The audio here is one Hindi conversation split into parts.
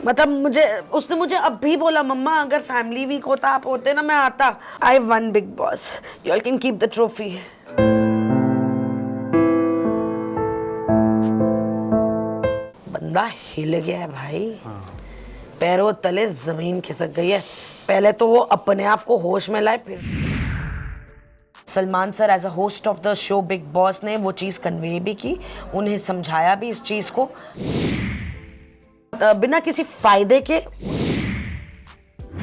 मतलब मुझे उसने मुझे अब भी बोला, मम्मा अगर फैमिली वीक होता आप होते ना, मैं आता। I one big boss, you all can keep the trophy. बंदा हिल गया है भाई। पैरों तले जमीन खिसक गई है। पहले तो वो अपने आप को होश में लाए, फिर Salman sir as a host of the show Bigg Boss ने वो चीज़ कन्वे भी की, उन्हें समझाया भी इस चीज़ को बिना किसी फायदे के।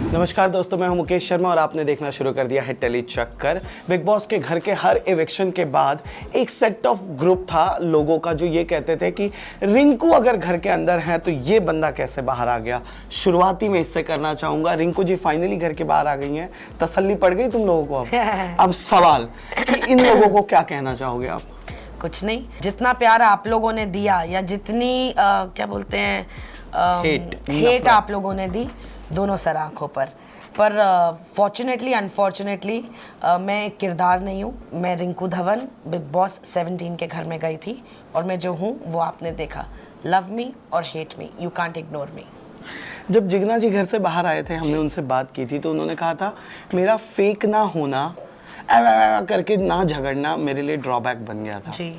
नमस्कार दोस्तों, मैं हूं मुकेश शर्मा और आपने देखना शुरू कर दिया है टेली चक्कर। बिग बॉस के घर के हर इविक्शन के बाद एक सेट ऑफ ग्रुप था लोगों का जो ये कहते थे कि रिंकू अगर घर के अंदर है तो ये बंदा कैसे बाहर आ गया। शुरुआती में इससे करना चाहूंगा, रिंकू जी फाइनली घर के बाहर आ गई हैं, तसल्ली पड़ गई तुम लोगों को? अब सवाल कि इन लोगों को क्या कहना चाहोगे आप? कुछ नहीं, जितना प्यार आप लोगों ने दिया या जितनी क्या बोलते हैं हेट आप लोगों ने दी, दोनों सर आंखों पर फॉर्चुनेटली अनफॉर्चुनेटली मैं एक किरदार नहीं हूँ। मैं रिंकू धवन बिग बॉस 17 के घर में गई थी और मैं जो हूँ वो आपने देखा। लव मी और hate me, you can't ignore me. जब जिगना जी घर से बाहर आए थे, हमने उनसे बात की थी तो उन्होंने कहा था मेरा फेक ना होना करके ना झगड़ना मेरे लिए ड्रॉबैक बन गया था जी।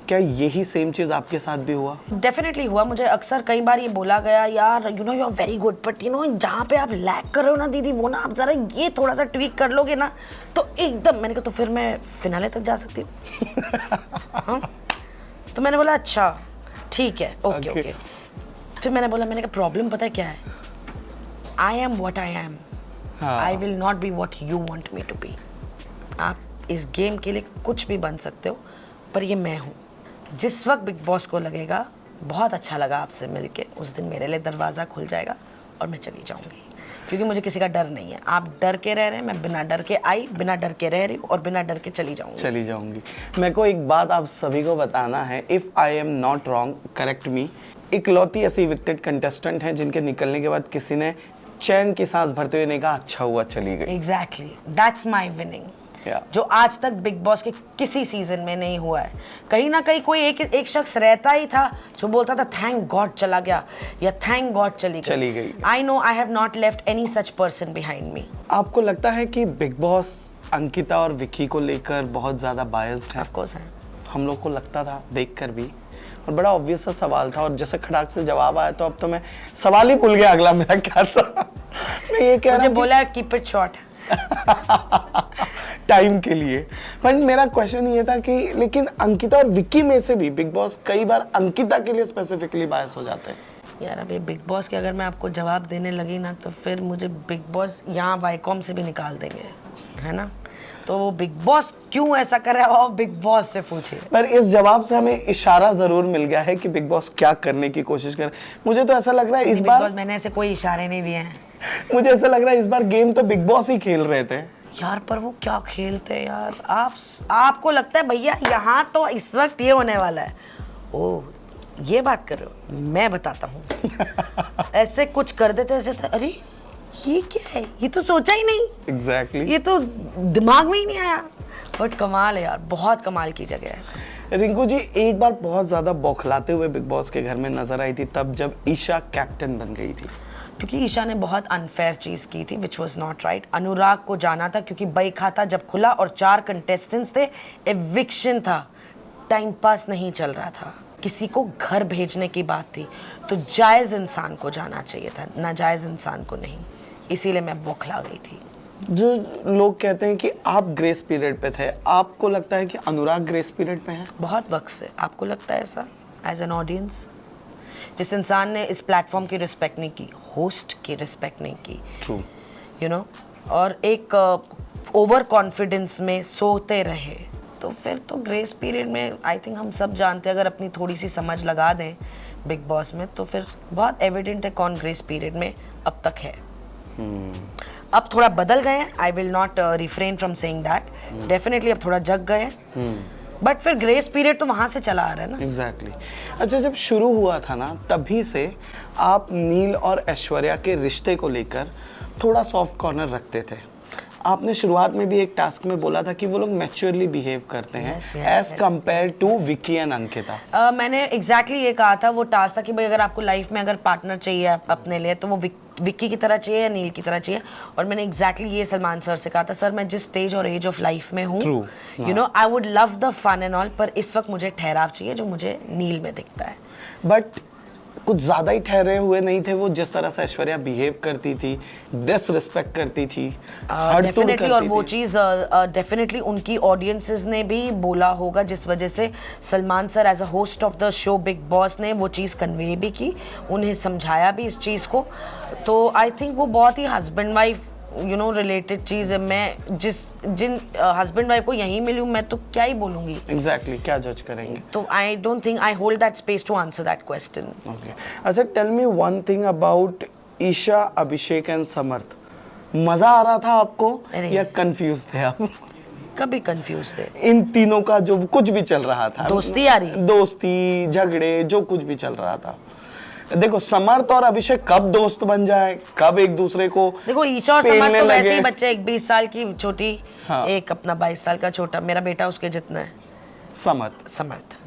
क्या यही सेम चीज आपके साथ भी हुआ? डेफिनेटली हुआ। मुझे अक्सर कई बार ये बोला गया, यार you know you are very good but you know जहाँ पे आप लैग कर रहे हो ना दीदी, वो ना आप जरा ये थोड़ा सा ट्वीक कर लोगे ना तो एकदम। मैंने कहा तो फिर मैं फिनाले तक जा सकती हूँ। हाँ? तो मैंने बोला अच्छा ठीक है, ओके ओके। फिर मैंने बोला, मैंने कहा प्रॉब्लम पता है क्या है, I am what I am, I will not be what you want me to be. आप इस गेम के लिए कुछ भी बन सकते हो पर ये मैं हूँ। जिस वक्त बिग बॉस को लगेगा बहुत अच्छा लगा आपसे मिलके, उस दिन मेरे लिए दरवाज़ा खुल जाएगा और मैं चली जाऊँगी, क्योंकि मुझे किसी का डर नहीं है। आप डर के रह रहे हैं, मैं बिना डर के आई, बिना डर के रह रही हूँ और बिना डर के चली जाऊँगी। मेरे को एक बात आप सभी को बताना है, if I am not wrong correct मी, इकलौती ऐसी इविक्टेड कंटेस्टेंट हैं जिनके निकलने के बाद किसी ने चैन की सांस भरते हुए नहीं कहा अच्छा हुआ चली गई। एग्जैक्टली, दैट्स माई विनिंग, जो आज तक बिग बॉस के किसी सीजन में नहीं हुआ है। कहीं ना कहीं कोई एक शख्स रहता ही था जो बोलता था थैंक गॉड चला गया या थैंक गॉड चली गई। I know I have not left any such person behind me. आपको लगता है कि बिग बॉस अंकिता और विक्की को लेकर बहुत ज्यादा बायस्ड है? ऑफ कोर्स है। हम लोग को लगता था देखकर भी, और बड़ा ऑब्वियस सा सवाल था और जैसे खड़ाक से जवाब आया तो अब तो मैं सवाल ही भूल गया अगला मेरा क्या था। मैं ये कह रहा हूं, बोला कीप इट शॉर्ट टाइम के लिए। पर मेरा क्वेश्चन ये था कि लेकिन अंकिता और विक्की में से भी बिग बॉस कई बार अंकिता के लिए स्पेसिफिकली बायस हो जाते हैं। यार अभी बिग बॉस के अगर मैं आपको जवाब देने लगी ना तो फिर मुझे बिग बॉस यहाँ वाईकॉम से भी निकाल देंगे, है ना। तो बिग बॉस क्यों ऐसा कर रहा है और बिग बॉस से पूछिए। पर इस जवाब से हमें इशारा जरूर मिल गया है कि बिग बॉस क्या करने की कोशिश कर। मुझे तो ऐसा लग रहा है इस बार मैंने ऐसे कोई इशारे नहीं दिए हैं। मुझे ऐसा लग रहा है इस बार गेम तो बिग बॉस ही खेल रहे थे यार। पर वो क्या खेलते हैं यार। आपको लगता है भैया यहाँ तो इस वक्त ये होने वाला है, ओ ये बात कर रहे हो, मैं बताता हूँ। ऐसे कुछ कर देते ऐसे, अरे ये क्या है, ये तो सोचा ही नहीं। एग्जैक्टली ये तो दिमाग में ही नहीं आया। बट कमाल है यार, बहुत कमाल की जगह है। रिंकू जी एक बार बहुत ज्यादा बौखलाते हुए बिग बॉस के घर में नजर आई थी तब जब ईशा कैप्टन बन गई थी, क्योंकि ईशा ने बहुत अनफेयर चीज़ की थी विच वॉज नॉट राइट। अनुराग को जाना था क्योंकि बई खाता जब खुला और 4 कंटेस्टेंट्स थे, एविक्शन था, टाइम पास नहीं चल रहा था, किसी को घर भेजने की बात थी, तो जायज़ इंसान को जाना चाहिए था, नाजायज़ इंसान को नहीं। इसीलिए मैं बौखला गई थी। जो लोग कहते हैं कि आप ग्रेस पीरियड पे थे, आपको लगता है कि अनुराग ग्रेस पीरियड पे है? बहुत वक्त से। आपको लगता है ऐसा? एज एन ऑडियंस, जिस इंसान ने इस प्लेटफॉर्म की रिस्पेक्ट नहीं की, होस्ट की रिस्पेक्ट नहीं की, ट्रू यू नो, और एक ओवर कॉन्फिडेंस में सोते रहे, तो फिर तो ग्रेस पीरियड में आई थिंक हम सब जानते हैं, अगर अपनी थोड़ी सी समझ लगा दें बिग बॉस में तो फिर बहुत एविडेंट है कौन ग्रेस पीरियड में अब तक है। अब थोड़ा बदल गए हैं, आई will not refrain from saying that, definitely अब थोड़ा जग गए हैं, बट फिर ग्रेस पीरियड तो वहां से चला आ रहा है ना। एग्जैक्टली। अच्छा, जब शुरू हुआ था ना तभी से आप नील और ऐश्वर्या के रिश्ते को लेकर थोड़ा सॉफ्ट कॉर्नर रखते थे। आपने शुरुआत में भी एक टास्क में बोला था कि वो लोग मैच्योरली बिहेव करते हैं Yes, yes, as yes, compare to Vicky and Ankita. मैंने एग्जैक्टली ये कहा था, वो टास्क था कि भाई अगर आपको लाइफ में अगर पार्टनर चाहिए अपने लिए तो वो विक्की की तरह चाहिए या नील की तरह चाहिए। और मैंने एग्जैक्टली ये सलमान सर से कहा था, सर मैं जिस स्टेज और एज ऑफ लाइफ में हूँ, True, you know I would love the fun and all, पर इस वक्त मुझे ठहराव चाहिए जो मुझे नील में दिखता है। बट कुछ ज़्यादा ही ठहरे हुए नहीं थे वो, जिस तरह से ऐश्वर्या बिहेव करती थी, डिसरिस्पेक्ट करती थी, हर टूर डेफिनेटली। और करती वो थी। चीज़ डेफिनेटली उनकी ऑडियंसेस ने भी बोला होगा, जिस वजह से Salman sir as a host of the show Bigg Boss ने वो चीज़ कन्वे भी की, उन्हें समझाया भी इस चीज़ को। तो आई थिंक वो बहुत ही husband wife you know related चीज़ है। मैं जिन हस्बैंड वाइफ को यहीं मिली हूँ, मैं तो क्या ही बोलूँगी। एग्जैक्टली क्या जज करेंगे। तो I don't think I hold that space to answer that question. Okay, अच्छा tell me one thing about Isha, Abhishek and Samarth. मजा आ रहा था आपको अरे। या कंफ्यूज थे आप? कभी कंफ्यूज थे। इन तीनों का जो कुछ भी चल रहा था, दोस्ती आ रही? दोस्ती झगड़े जो कुछ भी चल रहा था, देखो समर्थ और अभिषेक कब दोस्त बन जाए, कब एक दूसरे को देखो ईशा और पेलने समर्थ तो वैसे लगे। ही बच्चे, एक 20 साल की छोटी, हाँ। एक अपना 22 साल का छोटा। मेरा बेटा उसके जितना है समर्थ। समर्थ।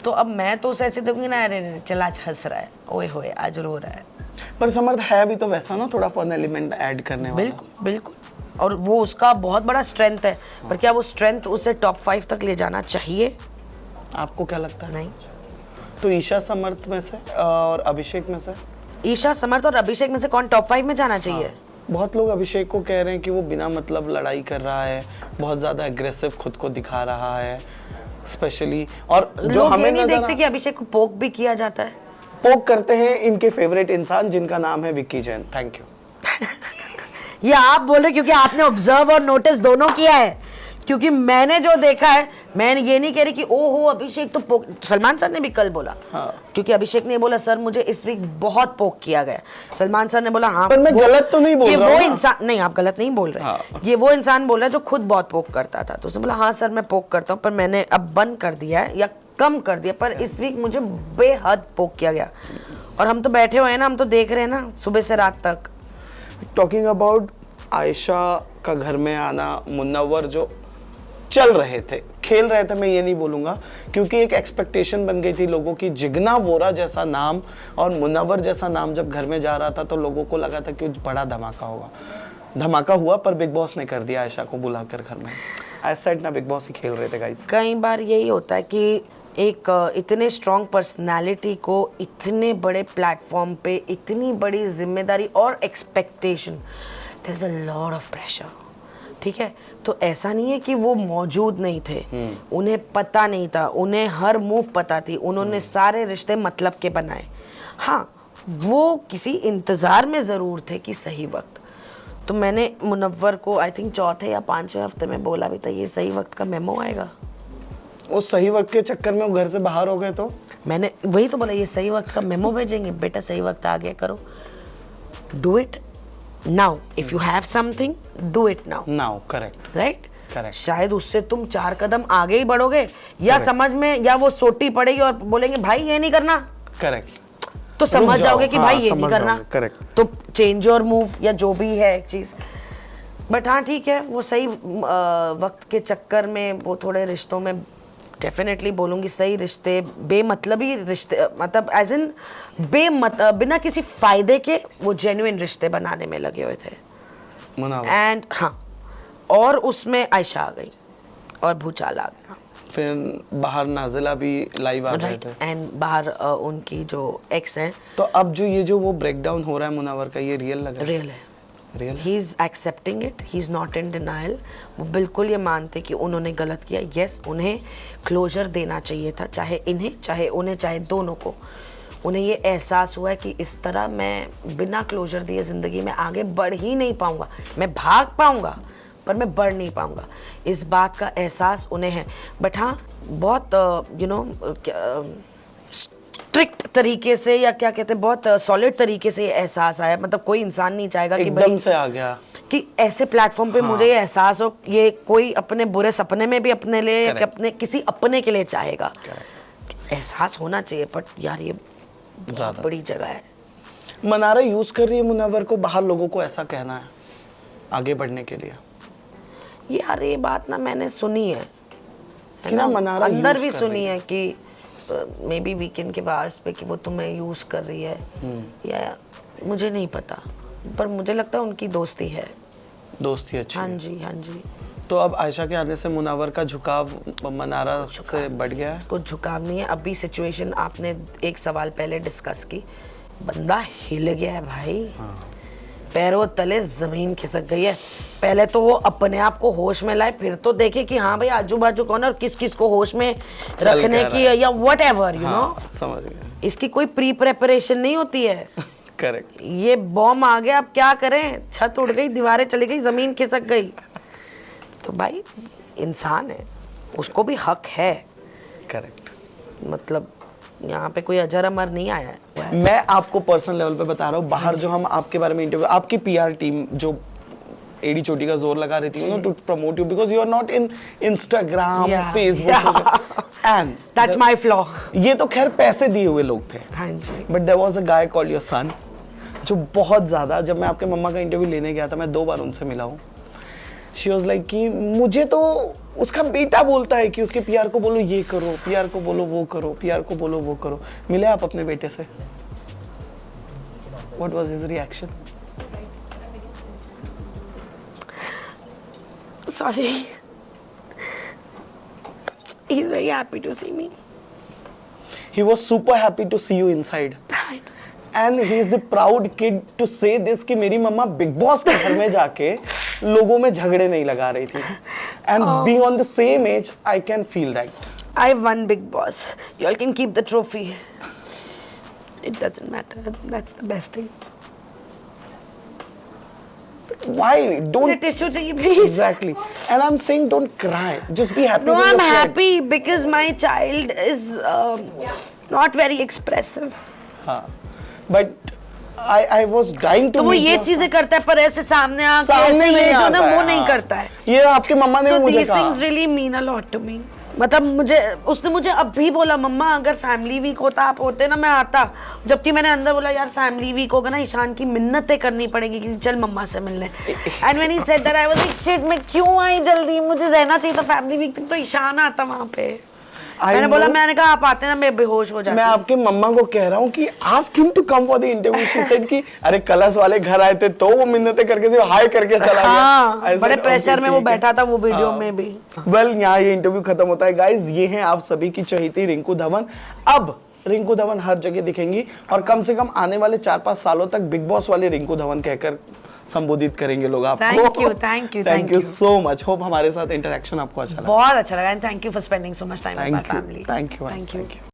तो अब मैं तो उसे ऐसे देखूंगी ना, अरे चला आज हंस रहा है, ओए होए आज रो रहा है। पर समर्थ है भी तो वैसा ना, थोड़ा फन एलिमेंट ऐड करने वाला। बिल्कुल बिल्कुल, और वो उसका बहुत बड़ा स्ट्रेंथ है। पर क्या वो स्ट्रेंथ उसे टॉप 5 तक ले जाना चाहिए? आपको क्या लगता है? नहीं। तो ईशा समर्थ में से और अभिषेक में से? ईशा समर्थ और अभिषेक में से कौन टॉप 5 में जाना चाहिए? बहुत लोग अभिषेक को कह रहे हैं कि वो बिना मतलब लड़ाई कर रहा है, बहुत ज्यादा एग्रेसिव खुद को दिखा रहा है स्पेशली। और जो लोग हमें ये नहीं नजर देखते कि अभिषेक को पोक भी किया जाता है। पोक करते हैं इनके फेवरेट इंसान जिनका नाम है विक्की जैन। Thank you. ये आप बोल रहे क्योंकि आपने ऑब्जर्व और नोटिस दोनों किया है, क्योंकि मैंने जो देखा है, मैं ये नहीं कह रही कि ओहो अभिषेक तो पोक। सलमान सर ने भी कल बोला, हाँ। क्योंकि अभिषेक ने बोला सर मुझे इस वीक बहुत पोक किया गया। सलमान सर ने बोला हाँ, पर मैं गलत तो नहीं बोल ये रहा वो हूँ ना। इंसान नहीं, आप गलत नहीं बोल रहे। हाँ। ये वो इंसान बोल रहा है जो खुद बहुत पोक करता था। तो उसने बोला हाँ सर मैं पोक करता हूँ, पर मैंने अब बंद कर दिया है या कम कर दिया, पर इस वीक मुझे बेहद पोक किया गया। और हम तो बैठे हुए हैं ना, हम तो देख रहे हैं ना सुबह से रात तक। टॉकिंग अबाउट आयशा का घर में आना, मुन्नवर जो चल रहे थे, खेल रहे थे, मैं ये नहीं बोलूंगा, क्योंकि एक एक्सपेक्टेशन बन गई थी लोगों की। जिगना वोरा जैसा नाम और मुन्नवर जैसा नाम जब घर में जा रहा था तो लोगों को लगा था कि बड़ा धमाका होगा। धमाका हुआ, पर बिग बॉस ने कर दिया आयशा को बुलाकर घर में। आई सेड ना, बिग बॉस ही खेल रहे थे गाइस। कई बार यही होता है कि एक इतने स्ट्रॉन्ग पर्सनालिटी को इतने बड़े प्लेटफॉर्म पे इतनी बड़ी जिम्मेदारी और expectation, there is a lot of pressure. ठीक है, तो ऐसा नहीं है कि वो मौजूद नहीं थे, उन्हें पता नहीं था, उन्हें हर मूव पता थी, उन्होंने सारे रिश्ते मतलब के बनाए। हाँ, वो किसी इंतज़ार में ज़रूर थे कि सही वक्त। तो मैंने मुनव्वर को आई थिंक 4थे या 5वें हफ्ते में बोला भी था, ये सही वक्त का मेमो आएगा। उस सही वक्त के चक्कर में वो घर से बाहर हो गए। तो मैंने वही तो बोला, ये सही वक्त का मेमो भेजेंगे, बेटा सही वक्त आ गया, करो, do it now. If you have something do it now. Now, correct right, correct. शायद उससे तुम 4 कदम आगे ही बढ़ोगे, या समझ में, या वो सोटी पड़ेगी और बोलेंगे भाई ये नहीं करना, करेक्त। तो समझ जाओ, जाओगे कि हाँ, भाई ये नहीं समझ करना, जाओगे, correct। तो चेंज योर मूव या जो भी है एक चीज। बट हाँ ठीक है, वो सही वक्त के चक्कर में वो थोड़े रिश्तों में, डेफिनेटली बोलूंगी सही रिश्ते, बेमतलबी रिश्ते, मतलब एज इन बिना किसी फायदे के वो जेन्युइन रिश्ते बनाने में लगे हुए थे। मुनावर। एंड हाँ, और उसमें आयशा आ गई और भूचाल आ गया। फिर बाहर नाजिला भी लाइव आ गए थे। एंड बाहर उनकी जो एक्स है, तो अब जो ये जो वो ब्रेकडाउन हो रहा है मुनावर का, ये रियल लग रहा रियल है। है? Real. He is accepting it, he is not in denial. वो बिल्कुल ये मानते कि उन्होंने गलत किया। यस, उन्हें क्लोजर देना चाहिए था, चाहे इन्हें, चाहे उन्हें, चाहे दोनों को। उन्हें ये एहसास हुआ है कि इस तरह मैं बिना क्लोजर दिए ज़िंदगी में आगे बढ़ ही नहीं पाऊंगा। मैं भाग पाऊंगा पर मैं बढ़ नहीं पाऊंगा, इस बात का एहसास उन्हें है। बट हाँ, बहुत यू नो स्ट्रिक्ट तरीके से, या क्या कहते हैं, बहुत सॉलिड तरीके से ये एहसास आया। मतलब कोई इंसान नहीं चाहेगा कि एकदम से आ गया कि ऐसे प्लेटफॉर्म पे मुझे ये एहसास हो, ये कोई अपने बुरे सपने में भी अपने लिए या अपने किसी अपने के लिए चाहेगा। एहसास होना चाहिए। बट यार ये बहुत बड़ी जगह है। मनारा यूज कर रही है मुनव्वर को, बाहर लोगों को ऐसा कहना है। आगे बढ़ने के लिए? यार ये बात ना मैंने सुनी है कि ना मनारा अंदर use भी कर सुनी है कि मे बी वीकेंड के बार्स पे कि वो तुम्हें यूज कर रही है, या मुझे नहीं पता, पर मुझे लगता है उनकी दोस्ती है। दोस्ती अच्छी हाँ है। जी, हाँ जी। तो अब आयशा के आने से मुनावर का झुकाव मनारा से बढ़ गया है? कुछ झुकाव नहीं है अभी। सिचुएशन आपने एक सवाल पहले डिस्कस की, बंदा हिल गया है भाई। पैरों तले जमीन खिसक गई है। पहले तो वो अपने आप को होश में लाए, फिर तो देखे कि हाँ भाई आजू बाजू कौन है और किस किस को होश में रखने की या व्हाट एवर यू नो। समझ गए। इसकी कोई प्री प्रेपरेशन नहीं होती है। करेक्ट। ये बॉम्ब आ गया, अब क्या करें? छत उड़ गई, दीवारें चली गई, जमीन खिसक गई। तो भाई इंसान है, उसको भी हक है। करेक्ट। मतलब यहाँ पे कोई अजर अमर नहीं आया है। मैं आपको पर्सनल लेवल पे बता रहा हूँ, बाहर जो हम आपके बारे में इंटरव्यू, आपकी पीआर टीम जो एडी चोटी का जोर लगा रही थी to promote you because you are not in Instagram, Facebook and that's my flaw. ये तो खैर पैसे दिए हुए लोग थे, हाँ जी। But there was a guy called your son जो बहुत ज़्यादा, जब मैं आपके मम्मा का इंटरव्यू लेने गया था, मैं 2 बार उनसे मिला हूँ। शी वाज लाइक कि मुझे तो उसका बेटा बोलता है कि उसके पीआर को बोलो ये करो, पीआर को बोलो वो करो, पीआर को बोलो वो करो। मिले आप अपने बेटे से? What was his reaction? Sorry. He's very happy to see me. He was super happy to see you inside. I know. And he is the proud kid to say this कि मेरी मम्मा बिग बॉस के घर में जाके लोगों में झगड़े नहीं लगा रही थी. And being on the same age, I can feel that. I won Big Boss. You all can keep the trophy. It doesn't matter. That's the best thing. Why? Don't. Tissue चाहिए please. Exactly. And I'm saying don't cry. Just be happy. No, with I'm your kid. happy because my child is not very expressive. हाँ. But I was dying to. तो वो meet ये your चीजें करता है, पर ऐसे सामने आके सामने ऐसे नहीं ये जो ना आता है, वो नहीं हाँ। करता है। ये आपके मम्मा ने So मुझे these कहा। things really mean a lot to me. मतलब मुझे उसने मुझे अब भी बोला, मम्मा अगर फैमिली वीक होता आप होते ना मैं आता, जबकि मैंने अंदर बोला यार फैमिली वीक होगा ना ईशान की मिन्नतें करनी पड़ेगी कि चल मम्मा से मिलने। And when he said that I was like shit, मैं क्यों आई जल्दी, मुझे रहना चाहिए था फैमिली वीक तक, तो ईशान आता वहां पे। मैंने बोला, मैंने कहा आप आते ना मैं बेहोश हो जाती। मैं आपके मम्मा को कह रहा हूँ कि ask him to come for the interview. She said कि अरे कलश वाले घर आए थे तो वो मिन्नतें करके सिर्फ हाय करके चला गया। हाँ, बड़े प्रेशर में वो बैठा था वो वीडियो में भी। वेल यहाँ ये इंटरव्यू खत्म होता है गाइज। ये हैं आप सभी की चहेती रिंकू धवन। अब रिंकू धवन हर जगह दिखेंगी और कम से कम आने वाले 4-5 सालों तक बिग बॉस वाले रिंकू धवन कहकर संबोधित करेंगे लोग आपको। Thank you so much. Hope हमारे साथ इंटरेक्शन आपको अच्छा लगा। बहुत अच्छा लगा and thank you for spending so much time with my family. Thank you.